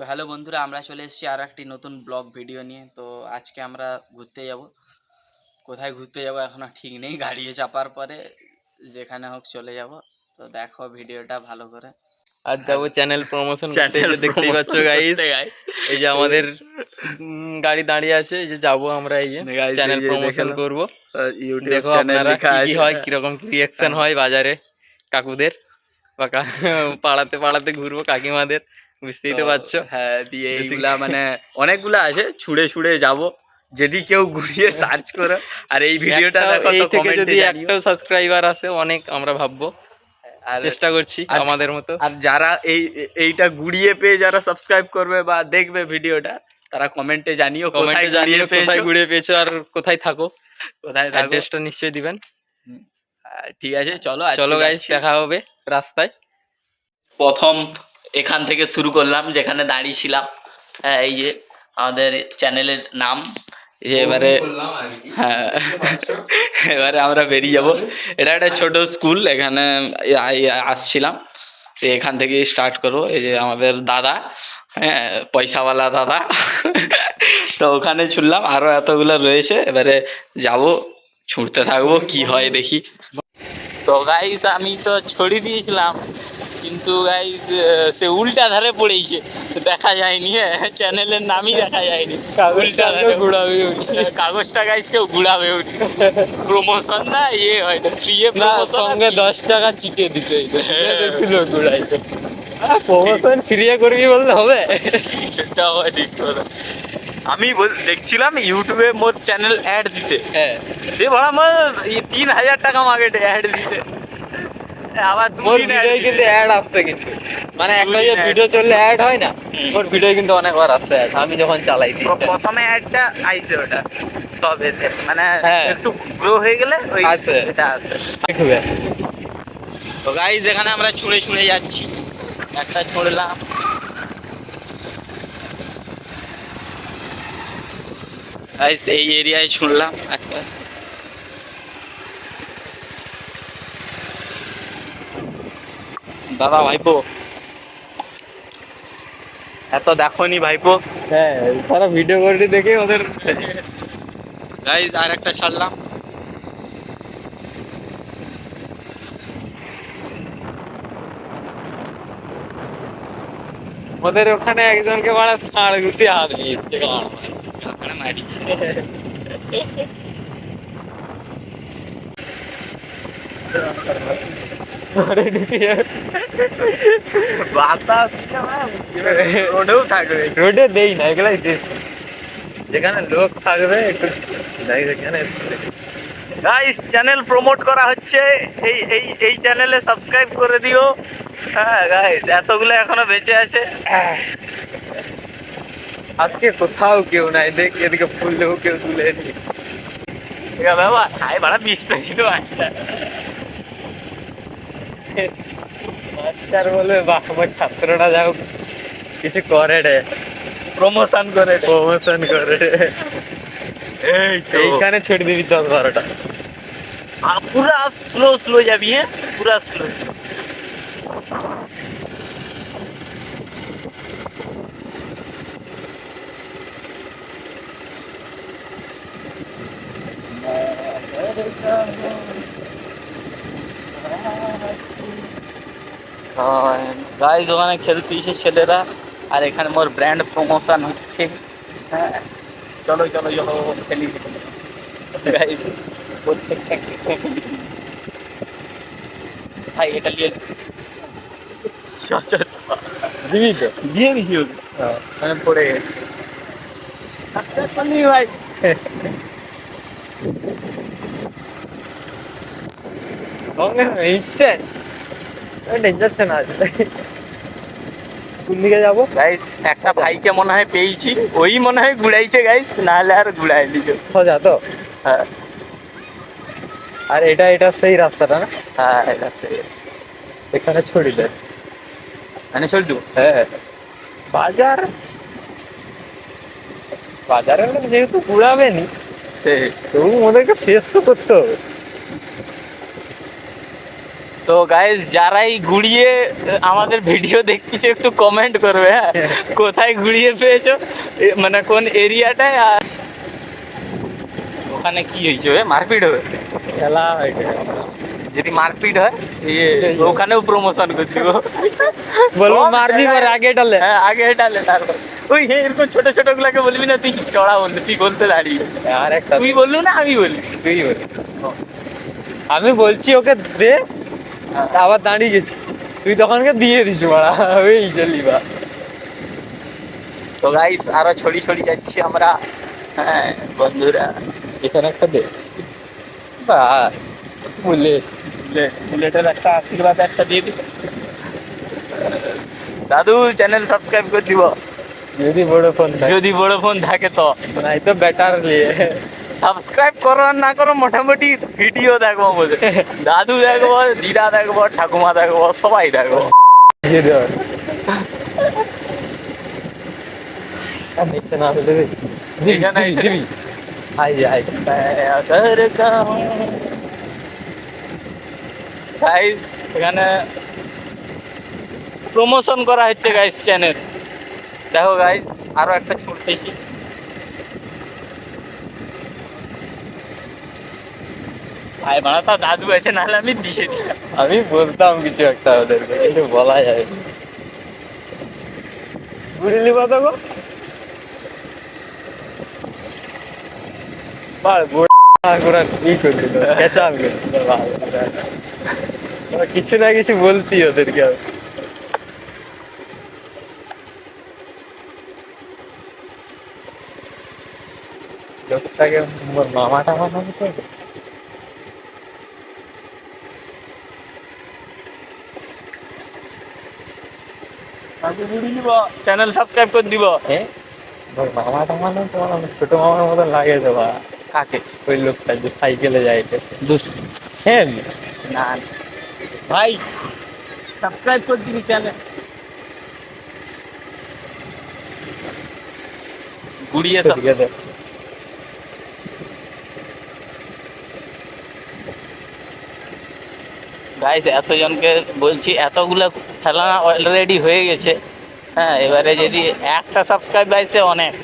তো হ্যালো বন্ধুরা, আমরা চলে এসেছি আরও একটি নতুন ব্লগ ভিডিও নিয়ে। তো আজকে আমরা ঘুরতে যাব। কোথায় ঘুরতে যাব এখনও ঠিক নেই, গাড়িতে চাপার পরে যেখানে হোক চলে যাব। তো দেখো ভিডিওটা ভালো করে। আজ যাবো চ্যানেল প্রমোশন করতে, এই চ্যানেল যে দেখতেই পাচ্ছ গাইস। এই যে আমাদের গাড়ি দাঁড়িয়ে আছে, এই যে যাবো আমরা, এই যে চ্যানেল প্রমোশন করব। দেখো আপনারা কি কি হয়, কিরকম কি রিয়াকশন হয় বাজারে কাকুদের বা পাড়াতে পাড়াতে ঘুরবো কাকিমাদের, বুঝতেই তো পারছো। হ্যাঁ, দিয়ে এইগুলা মানে অনেকগুলা আছে, ছুঁড়ে ছুঁড়ে যাব যদি কেউ ঘুরিয়ে সার্চ করে। আর এই ভিডিওটা দেখো এই তো থেকে কমেন্টে যদি জানিও। একটাও সাবস্ক্রাইবার আসে অনেক আমরা ভাববো, আর চেষ্টা করছি আমাদের মতো। আর যারা এইটা গুড়িয়ে পেয়ে যারা সাবস্ক্রাইব করবে বা দেখবে ভিডিওটা, তারা কমেন্টে জানিও কোথায় গুড়িয়ে কোথায় পেয়েছো, ঘুরে পেয়েছো আর কোথায় থাকো, কোথায় থাকো। অ্যাড্রেসটা নিশ্চয়ই দিবেন। ঠিক আছে, চলো চলো গাইস, দেখা হবে রাস্তায়। প্রথম এখান থেকে শুরু করলাম যেখানে দাঁড়িয়েছিলাম। হ্যাঁ, এই যে আমাদের চ্যানেলের নাম। যে এবারে হ্যাঁ, এবারে আমরা বেরিয়ে যাব। এটা একটা ছোট স্কুল, এখানে আসছিলাম। তো এখান থেকে স্টার্ট করবো। এই যে আমাদের দাদা, হ্যাঁ, পয়সাওয়ালা দাদা। তো ওখানে ছুটলাম, আরও এতগুলো রয়েছে, এবারে যাব, ছুটতে থাকবো, কি হয় দেখি। তো গাইস আমি তো ছড়িয়ে দিয়েছিলাম, কিন্তু গাইস সে উল্টা ধারে পড়েছে, দেখা যায়নি। হ্যাঁ, চ্যানেলের নামই দেখা যায়নি। উল্টা ধারে ঘুরাবে কাগজটা, গাইস কেউ ঘুরাবে। প্রমোশন না, ইয়ে হয় না, ফ্রি এ প্রমোশন, সঙ্গে 10 টাকা চিটে দিতে ঘুরাইতে। প্রমোশন ফ্রি করবি বললে হবে? সেটা হয় ঠিক কথা। আমি দেখছিলাম ইউটিউবে মোর চ্যানেল অ্যাড দিতে। হ্যাঁ, সে ভাড়া মোর 3000 টাকা মাগে অ্যাড দিতে। আবার মোর ভিডিও কিন্তু অ্যাড আসছে, কিন্তু মানে একটা যে ভিডিও চললে অ্যাড হয় না, মোর ভিডিও কিন্তু অনেকবার আসছে অ্যাড, আমি যখন চালাই। প্রথমে অ্যাডটা আইছে, ওটা সব এতে মানে হ্যাঁ, একটু গ্রো হয়ে গেলে ওই আছে, এটা আছে। তো গাইস এখানে আমরা ছুঁড়ে ছুঁড়ে যাচ্ছি, একটা ছুঁড়লাম। গাইস এই এরিয়ায় ছুঁড়লাম একটা। দাদা ভাইপো, এত দেখোনি ভাইপো। হ্যাঁ, তারা ভিডিও করে দেখে ওদের। গাইস আর একটা ছাড়লাম। ওদের ওখানে একজনকে মারা ছাড় গুটি হাত দিয়েছে, ওখানে মারিছে। বাতাস রোডেও থাকবে, রোডে দেই না, এগুলাই দিস যেখানে লোক থাকবে একটু। গাইস চ্যানেল প্রমোট করা হচ্ছে, এই চ্যানেলে সাবস্ক্রাইব করে দিও। হ্যাঁ গাইস, এতগুলো এখনো বেঁচে আছে। আজকে কোথাও কেউ নাই, দেখ এদিকে ফুল দেবো, কেউ তুলে নি বাবা হাই বাড়া বিশ্বাসিত মাছটা। মাস্টার বলবে বাহ, আমার ছাত্ররা যাও কিছু করে রে, প্রমোশন করে রে। এই তো এইখানে ছেড়ে দিবি 10-12টা। পুরা স্লো স্লো যাবি। হ্যাঁ, পুরা স্লো স্লো। গাইজ ওখানে খেলতে এসে ছেলেরা, আর এখানে মোর ব্র্যান্ড প্রমোশন হচ্ছে। হ্যাঁ, চলো চলো চলো খেলি গাইজ। প্রত্যেকটা ভাই এটা নিয়ে দিবি তো? দিয়ে দিছি ওকে, মানে পড়ে গেছে। ভাই ইনস্ট্যান্ট যাচ্ছে না। কোন দিকে যাবো গাইস? একটা ভাইকে মনে হয় পেয়েছি, ওই মনে হয় ঘুরাইছে গাইস, নাহলে আর ঘুরাইলি। সোজা তো? হ্যাঁ, আর এটা সেই রাস্তাটা না? হ্যাঁ এটা সেই। এখানে ছড়ি দেয়, মানে চল তু। হ্যাঁ। বাজারে যেহেতু ঘুরাবে নি, সে তবু ওদেরকে শেষ তো করতে হবে। তো গাইস যারাই ঘুরিয়ে আমাদের ভিডিও দেখতেছো একটু কমেন্ট করবে, হ্যাঁ কোথায় ঘুরিয়ে পেয়েছো, মানে কোন এরিয়াটায়, আর ওখানে কি হয়েছে, মারপিট হবে, খেলা হয় যদি মারপিট হয় ওখানেও প্রমোশন করে দিব, বলবো মারবি পর আগে ডালে। হ্যাঁ আগে ডালে, তারপর ওই এরকম ছোট ছোট গুলাকে বলবি না, তুই চড়া বললি, তুই বলতে দাঁড়িয়ে, আর একটা তুই বললু না আমি বলি, তুই বল, আমি বলছি ওকে দে, আবার দাঁড়িয়ে গেছি, তুই তখনকে দিয়ে দিস মারা, ওই চলি বা। তো গাইস আরো ছড়ি ছড়ি যাচ্ছি আমরা, হ্যাঁ বন্ধুরা, এখানে একটা দে বা বুলেট, বুলেটের একটা আশীর্বাদ একটা দিয়ে দিবে দাদু, চ্যানেল সাবস্ক্রাইব করে দিব যদি বড় ফোন যদি বড় ফোন থাকে তো, নাই তো বেটার নিয়ে সাবস্ক্রাইব করো আর না করো, মোটামুটি ভিডিও দেখবো বলে, দাদু দেখবো, দিদা দেখবো, ঠাকুমা দেখবো, সবাই দেখবো। দিয়ে দেওয়া দেখতে না হলে দিবি হাই হাই গাইস এখানে প্রমোশন করা হচ্ছে গাইস চ্যানেল, দেখো গাইস আরো একটা ছুটতেছি, ভাই বাড়াতা দাদু আছে, নাহলে আমি দিয়ে দিই, আমি বলতাম কিছু একটা ওদেরকে, কিন্তু বলা যায় বুঝলি কথা গো কিছু না কিছু বলতি ওদেরকে আমি। লোকটাকে মোর মামাটা মানাবো তো, চ্যানেল সাবস্ক্রাইব করে দিব, হ্যাঁ মোর মামাটা মানাবো তো, আমার ছোট মামার মতো লাগে তো বা। কাকে, ওই লোকটা যে সাইকেলে যায়, হ্যাঁ না ভাই সাবস্ক্রাইব করে দিবি চ্যানেল, ঘুরিয়ে সব গাইস, এতজনকে বলছি, এতগুলো খেলা অলরেডি হয়ে গেছে, হ্যাঁ এবারে যদি একটা সাবস্ক্রাইব আসে অনেক,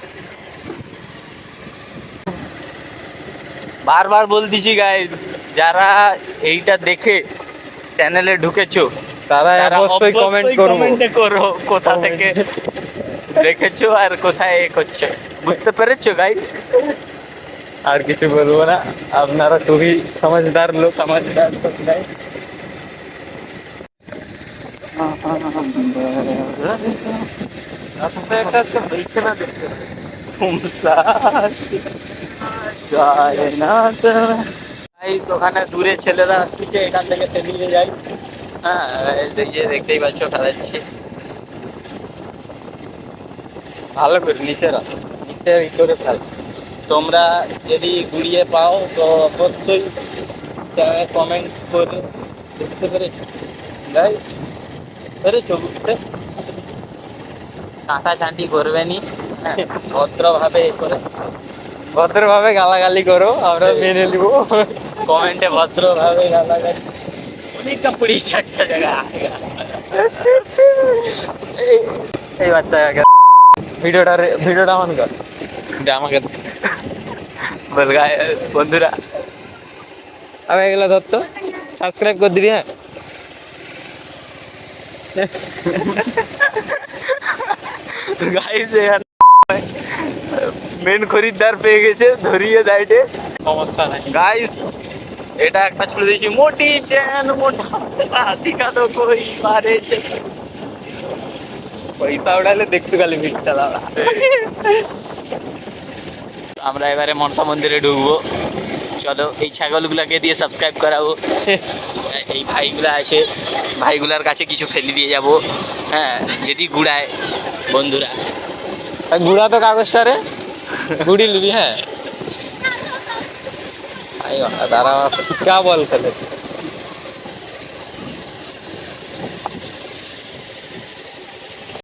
বারবার বলতেছি গাইস, যারা এইটা দেখে চ্যানেলে ঢুকেছো তারা অবশ্যই কমেন্ট করবো, কমেন্টে করো কোথা থেকে দেখেছো আর কোথায় এ করছো, বুঝতে পেরেছো গাইস। আর কিছু বলবো না, আপনারা খুবই সমঝদার লোক। समझदार तो गाइस, রাস্তায় একটা আজকে হয়েছে না দেখতে, গাইস ওখানে দূরে ছেলেরা আসছে, এখান থেকে তেলিয়ে যাই, হ্যাঁ এই যে দেখতেই পাচ্ছ খেলাচ্ছি, ভালো করে নিচেরা নিচে ই করে ফেল। তোমরা যদি ঘুরিয়ে পাও তো অবশ্যই চ্যানেলে কমেন্ট করে, বুঝতে পেরেছো গাইস, পেরেছো বুঝতে, ছাঁটাছাঁটি করবে নি, হ্যাঁ, ভদ্রভাবে এ করে, ভদ্রভাবে গালাগালি করো, আমরা মেনে নিব, কমেন্টে ভদ্রভাবে গালাগালি, অনেকটা পড়ি একটা জায়গা এই বাচ্চা ভিডিওটা অন কর, আমাকে বল গায়ে বন্ধুরা, আমি এগুলো ধরতো সাবস্ক্রাইব করে দিবি, হ্যাঁ গাইস মেন খরিদ্দার পেয়ে গেছে, ধরিয়ে দাইটে, সমস্যা নাই গাইস এটা একটা ছুড়ে দিয়েছি, মোটি চেন মোটা সাথী কা তো কই মারে, পয়সা উঠালে দেখতে খালি ভিড়টা দাঁড়া। আমরা এবারে মনসা মন্দিরে ঢুকবো, চলো এই ছাগলগুলাকে দিয়ে সাবস্ক্রাইব করাবো, এই ভাইগুলা আছে, ভাইগুলার কাছে কিছু ফেলে দিয়ে যাব, হ্যাঁ যদি গুড়ায় বন্ধুরা, গুড়া তো কাগজটা রে গুড়ি নিবি, হ্যাঁ দাঁড়া কা বল খেলে